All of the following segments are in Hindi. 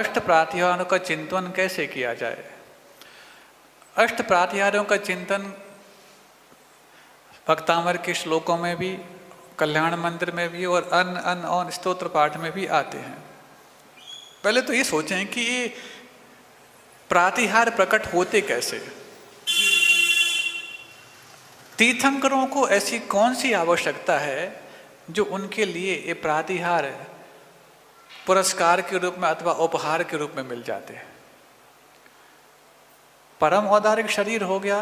अष्ट प्रातिहारों का चिंतन कैसे किया जाए? अष्ट प्रातिहारों का चिंतन भक्तामर के श्लोकों में भी, कल्याण मंत्र में भी और अन्य और स्तोत्र पाठ में भी आते हैं। पहले तो ये सोचें कि ये प्रातिहार प्रकट होते कैसे। तीर्थंकरों को ऐसी कौन सी आवश्यकता है जो उनके लिए ये प्रातिहार पुरस्कार के रूप में अथवा उपहार के रूप में मिल जाते हैं। परम औदारिक शरीर हो गया,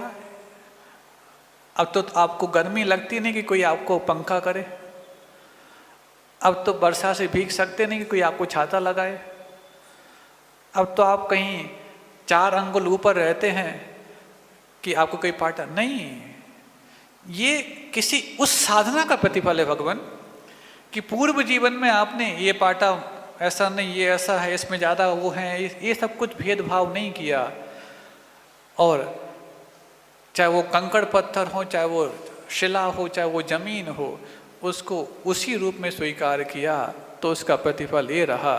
अब तो आपको गर्मी लगती नहीं कि कोई आपको पंखा करे, अब तो वर्षा से भीग सकते नहीं कि कोई आपको छाता लगाए, अब तो आप कहीं 4 अंगुल ऊपर रहते हैं कि आपको कोई पाटा नहीं। ये किसी उस साधना का प्रतिफल है भगवान, कि पूर्व जीवन में आपने ये पाटा ऐसा नहीं, ये ऐसा है, इसमें ज़्यादा वो है, ये सब कुछ भेदभाव नहीं किया। और चाहे वो कंकड़ पत्थर हो, चाहे वो शिला हो, चाहे वो जमीन हो, उसको उसी रूप में स्वीकार किया, तो उसका प्रतिफल ये रहा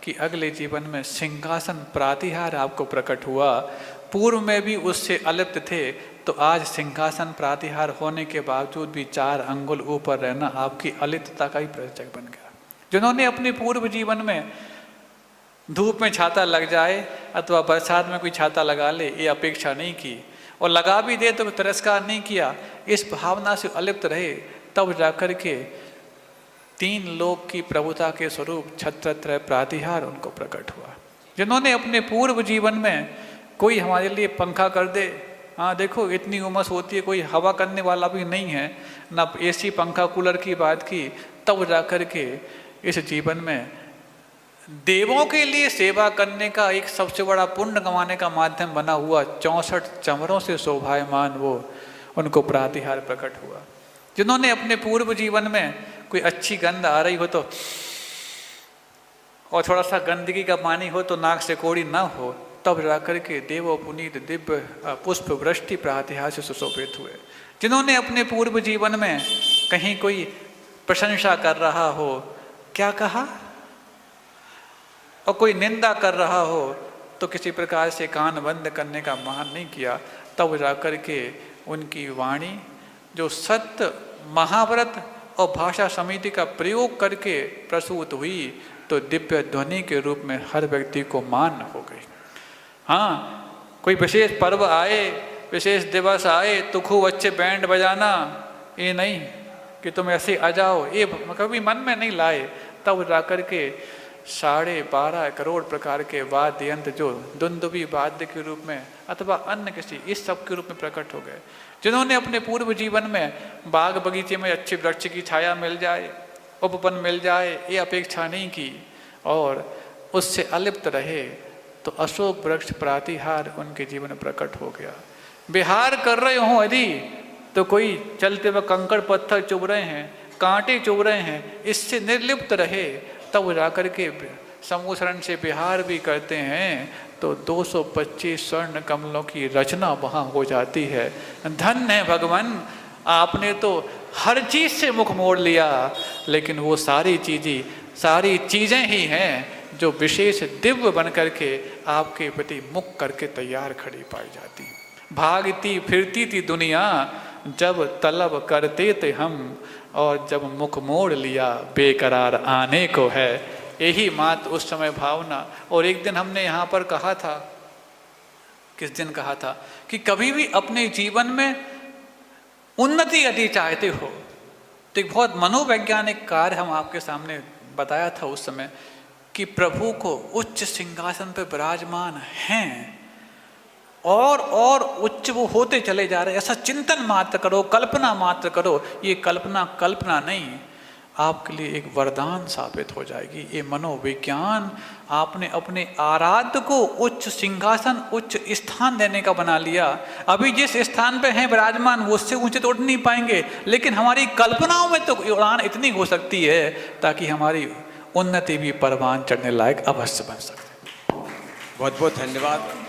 कि अगले जीवन में सिंहासन प्रातिहार आपको प्रकट हुआ। पूर्व में भी उससे अलिप्त थे, तो आज सिंहासन प्रातिहार होने के बावजूद भी 4 अंगुल ऊपर रहना आपकी अलिप्तता का ही प्रतीक बन गया। जिन्होंने अपने पूर्व जीवन में धूप में छाता लग जाए अथवा बरसात में कोई छाता लगा ले, ये अपेक्षा नहीं की, और लगा भी दे तो तिरस्कार नहीं किया, इस भावना से अलिप्त रहे, तब जाकर के 3 लोक की प्रभुता के स्वरूप छत्रत्रय प्रातिहार उनको प्रकट हुआ। जिन्होंने अपने पूर्व जीवन में कोई हमारे लिए पंखा कर दे, हाँ देखो इतनी उमस होती है, कोई हवा करने वाला भी नहीं है, ना एसी पंखा कूलर की बात की, तब जाकर के इस जीवन में देवों के लिए सेवा करने का एक सबसे बड़ा पुण्य कमाने का माध्यम बना हुआ 64 चमरों से शोभायमान वो उनको प्रातिहार प्रकट हुआ। जिन्होंने अपने पूर्व जीवन में कोई अच्छी गंध आ रही हो तो, और थोड़ा सा गंदगी का पानी हो तो नाक से कोड़ी ना हो, तब जाकर के देवो पुनीत दिव्य पुष्प वृष्टि प्रातिहार से सुशोभित हुए। जिन्होंने अपने पूर्व जीवन में कहीं कोई प्रशंसा कर रहा हो, क्या कहा, और कोई निंदा कर रहा हो तो किसी प्रकार से कान बंद करने का मान नहीं किया, तब जाकर के उनकी वाणी जो सत्य, महाव्रत और भाषा समिति का प्रयोग करके प्रसूत हुई, तो दिव्य ध्वनि के रूप में हर व्यक्ति को मान हो गई। हाँ, कोई विशेष पर्व आए, विशेष दिवस आए तो खूब अच्छे बैंड बजाना, ये नहीं कि तुम ऐसे आ जाओ, ये कभी मन में नहीं लाए, तब जाकर के 12.5 करोड़ प्रकार के वाद्य यंत्र जो दुंदुभी वाद्य के रूप में अथवा अन्य किसी इस सब के रूप में प्रकट हो गए। जिन्होंने अपने पूर्व जीवन में बाग बगीचे में अच्छे वृक्ष की छाया मिल जाए, उपवन मिल जाए, ये अपेक्षा नहीं की और उससे अलिप्त रहे, तो अशोक वृक्ष प्रातिहार उनके जीवन में प्रकट हो गया। विहार कर रहे हों यदि, तो कोई चलते हुए कंकड़ पत्थर चुभ रहे हैं, कांटे चुभ रहे हैं, इससे निर्लिप्त रहे, तब जाकर के समूह शरण से विहार भी करते हैं, तो 225 स्वर्ण कमलों की रचना वहाँ हो जाती है। धन्य है भगवान, आपने तो हर चीज़ से मुख मोड़ लिया, लेकिन वो सारी चीज़ें ही हैं जो विशेष दिव्य बन करके आपके प्रति मुख करके तैयार खड़ी पाई जाती। भागती फिरती थी दुनिया जब तलब करते थे हम, और जब मुख मोड़ लिया बेकरार आने को है। यही मात्र उस समय भावना। और एक दिन हमने यहाँ पर कहा था, किस दिन कहा था, कि कभी भी अपने जीवन में उन्नति यदि चाहते हो तो एक बहुत मनोवैज्ञानिक कार्य हम आपके सामने बताया था उस समय, कि प्रभु को उच्च सिंहासन पर विराजमान हैं और उच्च वो होते चले जा रहे हैं, ऐसा चिंतन मात्र करो, कल्पना मात्र करो। ये कल्पना नहीं, आपके लिए एक वरदान साबित हो जाएगी। ये मनोविज्ञान आपने अपने आराध्य को उच्च सिंहासन, उच्च स्थान देने का बना लिया। अभी जिस स्थान पे हैं विराजमान, वो उससे ऊंचे तो उठ नहीं पाएंगे, लेकिन हमारी कल्पनाओं में तो उड़ान इतनी हो सकती है ताकि हमारी उन्नति भी परवान चढ़ने लायक अवश्य बन सके। बहुत बहुत धन्यवाद।